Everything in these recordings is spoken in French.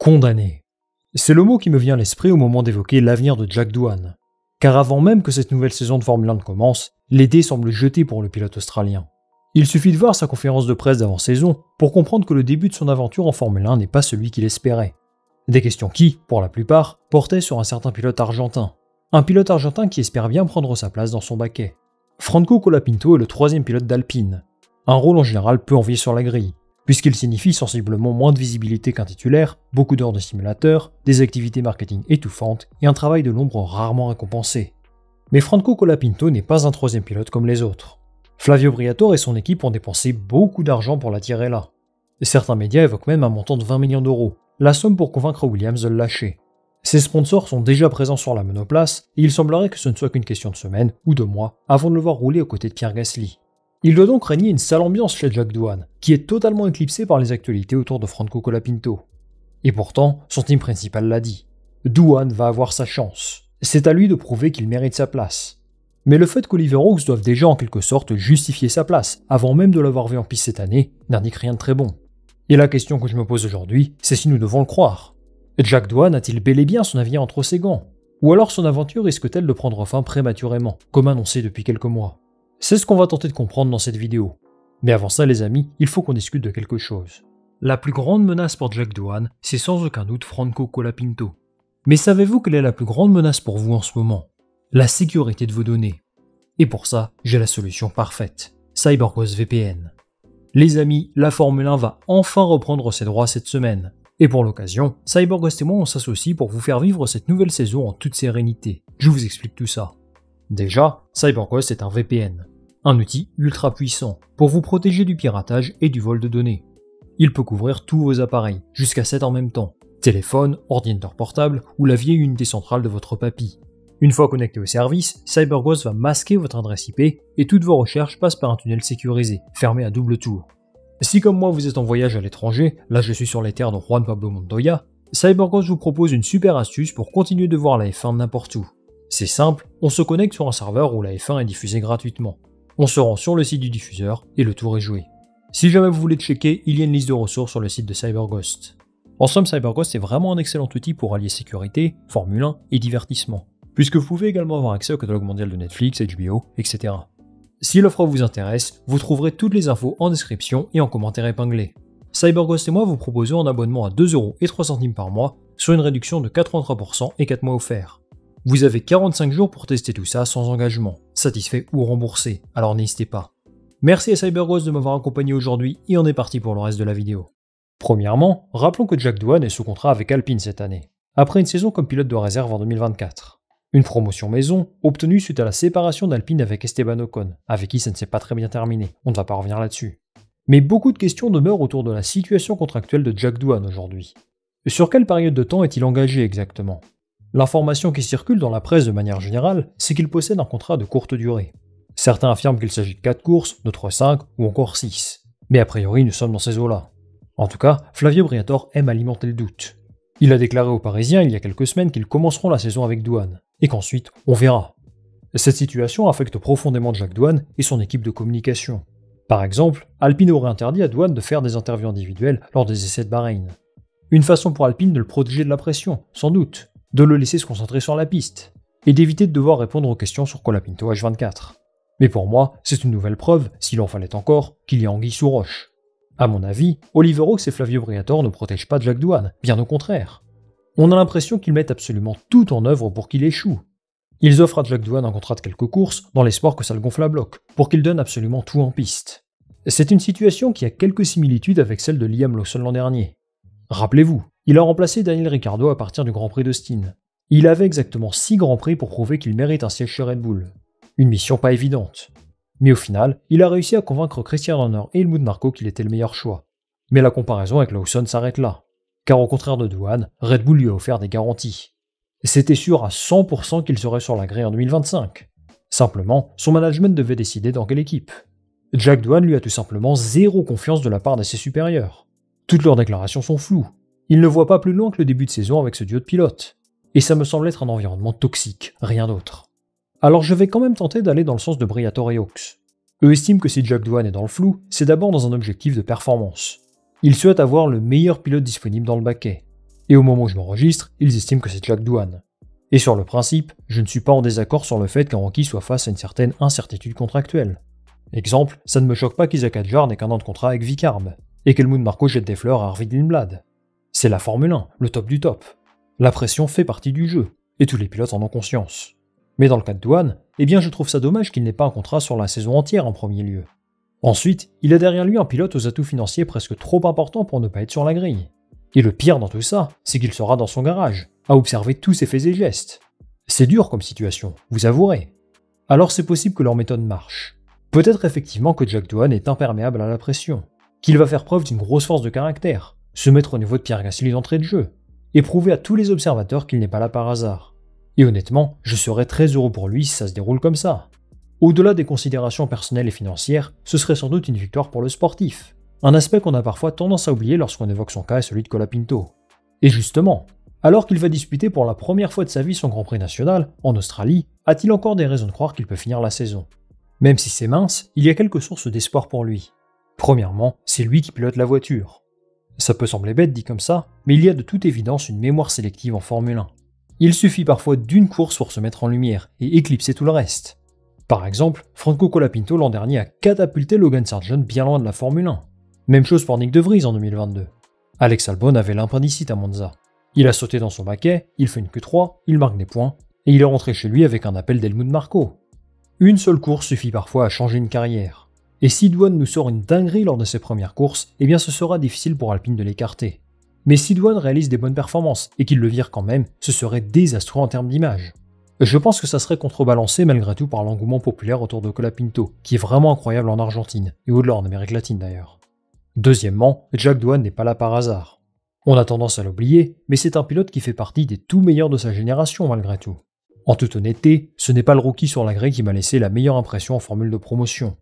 Condamné. C'est le mot qui me vient à l'esprit au moment d'évoquer l'avenir de Jack Doohan. Car avant même que cette nouvelle saison de Formule 1 ne commence, les dés semblent jetés pour le pilote australien. Il suffit de voir sa conférence de presse d'avant-saison pour comprendre que le début de son aventure en Formule 1 n'est pas celui qu'il espérait. Des questions qui, pour la plupart, portaient sur un certain pilote argentin. Un pilote argentin qui espère bien prendre sa place dans son baquet. Franco Colapinto est le troisième pilote d'Alpine. Un rôle en général peu envié sur la grille, puisqu'il signifie sensiblement moins de visibilité qu'un titulaire, beaucoup d'heures de simulateur, des activités marketing étouffantes et un travail de l'ombre rarement récompensé. Mais Franco Colapinto n'est pas un troisième pilote comme les autres. Flavio Briatore et son équipe ont dépensé beaucoup d'argent pour l'attirer là. Certains médias évoquent même un montant de 20 millions d'euros, la somme pour convaincre Williams de le lâcher. Ses sponsors sont déjà présents sur la monoplace et il semblerait que ce ne soit qu'une question de semaines ou de mois avant de le voir rouler aux côtés de Pierre Gasly. Il doit donc régner une sale ambiance chez Jack Doohan, qui est totalement éclipsé par les actualités autour de Franco Colapinto. Et pourtant, son team principal l'a dit. Doohan va avoir sa chance. C'est à lui de prouver qu'il mérite sa place. Mais le fait qu'Oliver Oaks doive déjà en quelque sorte justifier sa place, avant même de l'avoir vu en piste cette année, n'indique rien de très bon. Et la question que je me pose aujourd'hui, c'est si nous devons le croire. Jack Doohan a-t-il bel et bien son avenir entre ses gants? Ou alors son aventure risque-t-elle de prendre fin prématurément, comme annoncé depuis quelques mois? C'est ce qu'on va tenter de comprendre dans cette vidéo. Mais avant ça les amis, il faut qu'on discute de quelque chose. La plus grande menace pour Jack Doohan, c'est sans aucun doute Franco Colapinto. Mais savez-vous quelle est la plus grande menace pour vous en ce moment? La sécurité de vos données. Et pour ça, j'ai la solution parfaite. CyberGhost VPN. Les amis, la Formule 1 va enfin reprendre ses droits cette semaine. Et pour l'occasion, CyberGhost et moi on s'associe pour vous faire vivre cette nouvelle saison en toute sérénité. Je vous explique tout ça. Déjà, CyberGhost est un VPN. Un outil ultra puissant pour vous protéger du piratage et du vol de données. Il peut couvrir tous vos appareils, jusqu'à 7 en même temps. Téléphone, ordinateur portable ou la vieille unité centrale de votre papy. Une fois connecté au service, CyberGhost va masquer votre adresse IP et toutes vos recherches passent par un tunnel sécurisé, fermé à double tour. Si comme moi vous êtes en voyage à l'étranger, là je suis sur les terres de Juan Pablo Montoya, CyberGhost vous propose une super astuce pour continuer de voir la F1 n'importe où. C'est simple, on se connecte sur un serveur où la F1 est diffusée gratuitement. On se rend sur le site du diffuseur et le tour est joué. Si jamais vous voulez checker, il y a une liste de ressources sur le site de CyberGhost. En somme, CyberGhost est vraiment un excellent outil pour allier sécurité, Formule 1 et divertissement, puisque vous pouvez également avoir accès au catalogue mondial de Netflix, HBO, etc. Si l'offre vous intéresse, vous trouverez toutes les infos en description et en commentaire épinglé. CyberGhost et moi vous proposons un abonnement à 2,03€ par mois, sur une réduction de 83% et 4 mois offerts. Vous avez 45 jours pour tester tout ça sans engagement, satisfait ou remboursé, alors n'hésitez pas. Merci à CyberGhost de m'avoir accompagné aujourd'hui et on est parti pour le reste de la vidéo. Premièrement, rappelons que Jack Doohan est sous contrat avec Alpine cette année, après une saison comme pilote de réserve en 2024. Une promotion maison, obtenue suite à la séparation d'Alpine avec Esteban Ocon, avec qui ça ne s'est pas très bien terminé, on ne va pas revenir là-dessus. Mais beaucoup de questions demeurent autour de la situation contractuelle de Jack Doohan aujourd'hui. Sur quelle période de temps est-il engagé exactement? L'information qui circule dans la presse de manière générale, c'est qu'il possède un contrat de courte durée. Certains affirment qu'il s'agit de 4 courses, d'autres 5 ou encore 6. Mais a priori, nous sommes dans ces eaux-là. En tout cas, Flavio Briatore aime alimenter le doute. Il a déclaré aux Parisiens il y a quelques semaines qu'ils commenceront la saison avec Doohan, et qu'ensuite, on verra. Cette situation affecte profondément Jack Doohan et son équipe de communication. Par exemple, Alpine aurait interdit à Doohan de faire des interviews individuelles lors des essais de Bahreïn. Une façon pour Alpine de le protéger de la pression, sans doute, de le laisser se concentrer sur la piste, et d'éviter de devoir répondre aux questions sur Colapinto H24. Mais pour moi, c'est une nouvelle preuve, s'il en fallait encore, qu'il y a anguille sous roche. À mon avis, Oliver Oaks et Flavio Briatore ne protègent pas Jack Doohan, bien au contraire. On a l'impression qu'ils mettent absolument tout en œuvre pour qu'il échoue. Ils offrent à Jack Doohan un contrat de quelques courses, dans l'espoir que ça le gonfle à bloc, pour qu'il donne absolument tout en piste. C'est une situation qui a quelques similitudes avec celle de Liam Lawson l'an dernier. Rappelez-vous, il a remplacé Daniel Ricciardo à partir du Grand Prix d'Austin. Il avait exactement 6 Grands Prix pour prouver qu'il mérite un siège chez Red Bull. Une mission pas évidente. Mais au final, il a réussi à convaincre Christian Horner et Helmut Marko qu'il était le meilleur choix. Mais la comparaison avec Lawson s'arrête là. Car au contraire de Doohan, Red Bull lui a offert des garanties. C'était sûr à 100% qu'il serait sur la grille en 2025. Simplement, son management devait décider dans quelle équipe. Jack Doohan lui a tout simplement zéro confiance de la part de ses supérieurs. Toutes leurs déclarations sont floues. Il ne voit pas plus loin que le début de saison avec ce duo de pilotes. Et ça me semble être un environnement toxique, rien d'autre. Alors je vais quand même tenter d'aller dans le sens de Briatore et Oaks. Eux estiment que si Jack Doohan est dans le flou, c'est d'abord dans un objectif de performance. Ils souhaitent avoir le meilleur pilote disponible dans le baquet. Et au moment où je m'enregistre, ils estiment que c'est Jack Doohan. Et sur le principe, je ne suis pas en désaccord sur le fait qu'un rookie soit face à une certaine incertitude contractuelle. Exemple, ça ne me choque pas qu'Isaac Hadjar n'ait qu'un an de contrat avec Vicarb, et qu'Helmut Marko jette des fleurs à Arvid Lindblad. C'est la Formule 1, le top du top. La pression fait partie du jeu, et tous les pilotes en ont conscience. Mais dans le cas de Doohan, eh bien je trouve ça dommage qu'il n'ait pas un contrat sur la saison entière en premier lieu. Ensuite, il a derrière lui un pilote aux atouts financiers presque trop importants pour ne pas être sur la grille. Et le pire dans tout ça, c'est qu'il sera dans son garage, à observer tous ses faits et gestes. C'est dur comme situation, vous avouerez. Alors c'est possible que leur méthode marche. Peut-être effectivement que Jack Doohan est imperméable à la pression, qu'il va faire preuve d'une grosse force de caractère, se mettre au niveau de Pierre Gasly d'entrée de jeu, et prouver à tous les observateurs qu'il n'est pas là par hasard. Et honnêtement, je serais très heureux pour lui si ça se déroule comme ça. Au-delà des considérations personnelles et financières, ce serait sans doute une victoire pour le sportif. Un aspect qu'on a parfois tendance à oublier lorsqu'on évoque son cas et celui de Colapinto. Et justement, alors qu'il va disputer pour la première fois de sa vie son Grand Prix national, en Australie, a-t-il encore des raisons de croire qu'il peut finir la saison? Même si c'est mince, il y a quelques sources d'espoir pour lui. Premièrement, c'est lui qui pilote la voiture. Ça peut sembler bête dit comme ça, mais il y a de toute évidence une mémoire sélective en Formule 1. Il suffit parfois d'une course pour se mettre en lumière et éclipser tout le reste. Par exemple, Franco Colapinto l'an dernier a catapulté Logan Sargeant bien loin de la Formule 1. Même chose pour Nick De Vries en 2022. Alex Albon avait l'impendicite à Monza. Il a sauté dans son baquet, il fait une Q3, il marque des points, et il est rentré chez lui avec un appel d'Helmut Marko. Une seule course suffit parfois à changer une carrière. Et si Doohan nous sort une dinguerie lors de ses premières courses, eh bien ce sera difficile pour Alpine de l'écarter. Mais si Doohan réalise des bonnes performances et qu'il le vire quand même, ce serait désastreux en termes d'image. Je pense que ça serait contrebalancé malgré tout par l'engouement populaire autour de Colapinto, qui est vraiment incroyable en Argentine, et au-delà en Amérique latine d'ailleurs. Deuxièmement, Jack Doohan n'est pas là par hasard. On a tendance à l'oublier, mais c'est un pilote qui fait partie des tout meilleurs de sa génération malgré tout. En toute honnêteté, ce n'est pas le rookie sur la grille qui m'a laissé la meilleure impression en formule de promotion.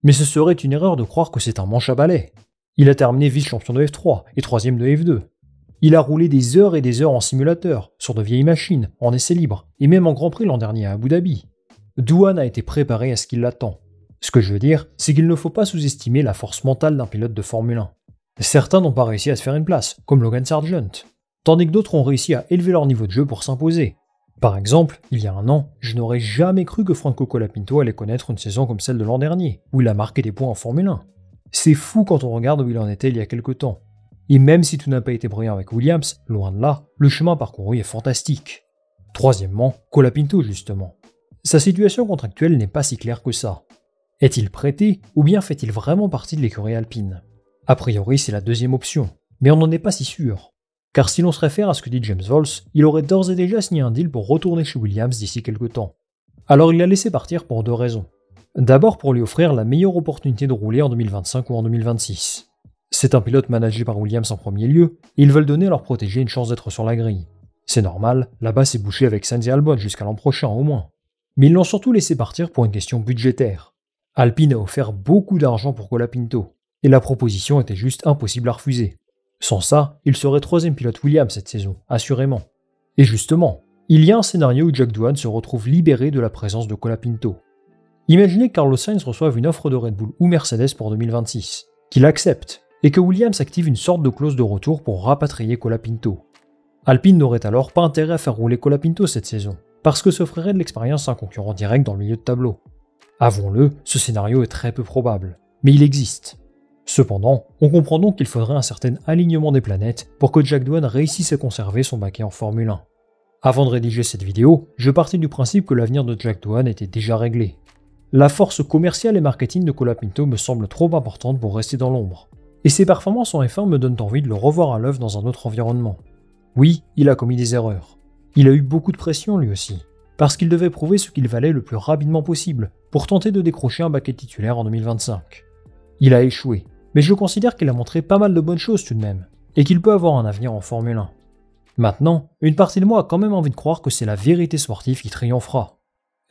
Mais ce serait une erreur de croire que c'est un manche à balai. Il a terminé vice-champion de F3 et 3ème de F2. Il a roulé des heures et des heures en simulateur, sur de vieilles machines, en essai libre, et même en Grand Prix l'an dernier à Abu Dhabi. Doohan a été préparé à ce qui l'attend. Ce que je veux dire, c'est qu'il ne faut pas sous-estimer la force mentale d'un pilote de Formule 1. Certains n'ont pas réussi à se faire une place, comme Logan Sargeant, tandis que d'autres ont réussi à élever leur niveau de jeu pour s'imposer. Par exemple, il y a un an, je n'aurais jamais cru que Franco Colapinto allait connaître une saison comme celle de l'an dernier, où il a marqué des points en Formule 1. C'est fou quand on regarde où il en était il y a quelque temps. Et même si tout n'a pas été brillant avec Williams, loin de là, le chemin parcouru est fantastique. Troisièmement, Colapinto justement. Sa situation contractuelle n'est pas si claire que ça. Est-il prêté, ou bien fait-il vraiment partie de l'écurie alpine? A priori, c'est la deuxième option, mais on n'en est pas si sûr. Car si l'on se réfère à ce que dit James Vols, il aurait d'ores et déjà signé un deal pour retourner chez Williams d'ici quelques temps. Alors il l'a laissé partir pour deux raisons. D'abord pour lui offrir la meilleure opportunité de rouler en 2025 ou en 2026. C'est un pilote managé par Williams en premier lieu, et ils veulent donner à leur protégé une chance d'être sur la grille. C'est normal, là-bas c'est bouché avec Sainz et Albon jusqu'à l'an prochain au moins. Mais ils l'ont surtout laissé partir pour une question budgétaire. Alpine a offert beaucoup d'argent pour Colapinto, et la proposition était juste impossible à refuser. Sans ça, il serait troisième pilote Williams cette saison, assurément. Et justement, il y a un scénario où Jack Doohan se retrouve libéré de la présence de Colapinto. Imaginez que Carlos Sainz reçoive une offre de Red Bull ou Mercedes pour 2026, qu'il accepte, et que Williams active une sorte de clause de retour pour rapatrier Colapinto. Alpine n'aurait alors pas intérêt à faire rouler Colapinto cette saison, parce que s'offrirait de l'expérience à un concurrent direct dans le milieu de tableau. Avouons-le, ce scénario est très peu probable, mais il existe. Cependant, on comprend donc qu'il faudrait un certain alignement des planètes pour que Jack Doohan réussisse à conserver son baquet en Formule 1. Avant de rédiger cette vidéo, je partais du principe que l'avenir de Jack Doohan était déjà réglé. La force commerciale et marketing de Colapinto me semble trop importante pour rester dans l'ombre, et ses performances en F1 me donnent envie de le revoir à l'œuvre dans un autre environnement. Oui, il a commis des erreurs. Il a eu beaucoup de pression lui aussi, parce qu'il devait prouver ce qu'il valait le plus rapidement possible pour tenter de décrocher un baquet titulaire en 2025. Il a échoué, mais je considère qu'il a montré pas mal de bonnes choses tout de même, et qu'il peut avoir un avenir en Formule 1. Maintenant, une partie de moi a quand même envie de croire que c'est la vérité sportive qui triomphera.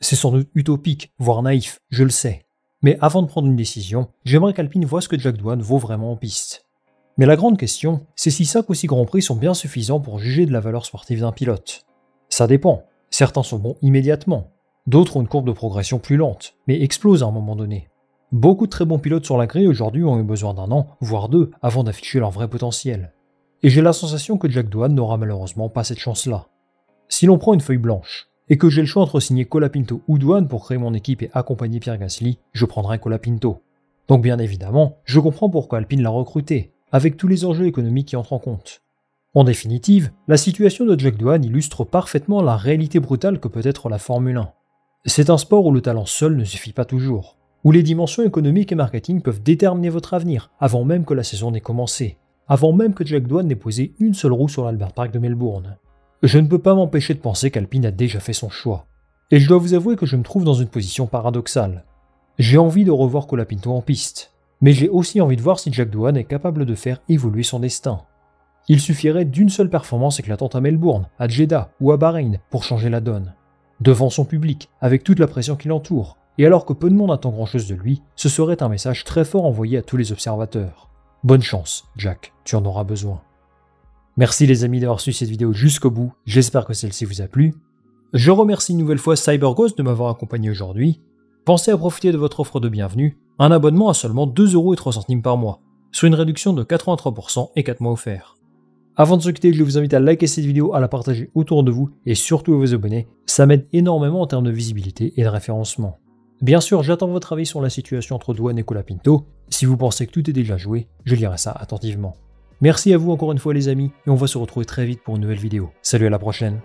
C'est sans doute utopique, voire naïf, je le sais. Mais avant de prendre une décision, j'aimerais qu'Alpine voie ce que Jack Doohan vaut vraiment en piste. Mais la grande question, c'est si 5 ou 6 Grands Prix sont bien suffisants pour juger de la valeur sportive d'un pilote. Ça dépend. Certains sont bons immédiatement. D'autres ont une courbe de progression plus lente, mais explosent à un moment donné. Beaucoup de très bons pilotes sur la grille aujourd'hui ont eu besoin d'un an, voire deux, avant d'afficher leur vrai potentiel. Et j'ai la sensation que Jack Doohan n'aura malheureusement pas cette chance-là. Si l'on prend une feuille blanche, et que j'ai le choix entre signer Colapinto ou Doohan pour créer mon équipe et accompagner Pierre Gasly, je prendrai Colapinto. Donc bien évidemment, je comprends pourquoi Alpine l'a recruté, avec tous les enjeux économiques qui entrent en compte. En définitive, la situation de Jack Doohan illustre parfaitement la réalité brutale que peut être la Formule 1. C'est un sport où le talent seul ne suffit pas toujours, où les dimensions économiques et marketing peuvent déterminer votre avenir avant même que la saison n'ait commencé, avant même que Jack Doohan n'ait posé une seule roue sur l'Albert Park de Melbourne. Je ne peux pas m'empêcher de penser qu'Alpine a déjà fait son choix. Et je dois vous avouer que je me trouve dans une position paradoxale. J'ai envie de revoir Colapinto en piste, mais j'ai aussi envie de voir si Jack Doohan est capable de faire évoluer son destin. Il suffirait d'une seule performance éclatante à Melbourne, à Jeddah ou à Bahreïn pour changer la donne. Devant son public, avec toute la pression qui l'entoure, et alors que peu de monde attend grand-chose de lui, ce serait un message très fort envoyé à tous les observateurs. Bonne chance, Jack, tu en auras besoin. Merci les amis d'avoir suivi cette vidéo jusqu'au bout, j'espère que celle-ci vous a plu. Je remercie une nouvelle fois CyberGhost de m'avoir accompagné aujourd'hui. Pensez à profiter de votre offre de bienvenue, un abonnement à seulement 2,03€ par mois, soit une réduction de 83% et 4 mois offerts. Avant de se quitter, je vous invite à liker cette vidéo, à la partager autour de vous et surtout à vous abonner, ça m'aide énormément en termes de visibilité et de référencement. Bien sûr, j'attends votre avis sur la situation entre Doohan et Colapinto, si vous pensez que tout est déjà joué, je lirai ça attentivement. Merci à vous encore une fois les amis, et on va se retrouver très vite pour une nouvelle vidéo. Salut, à la prochaine.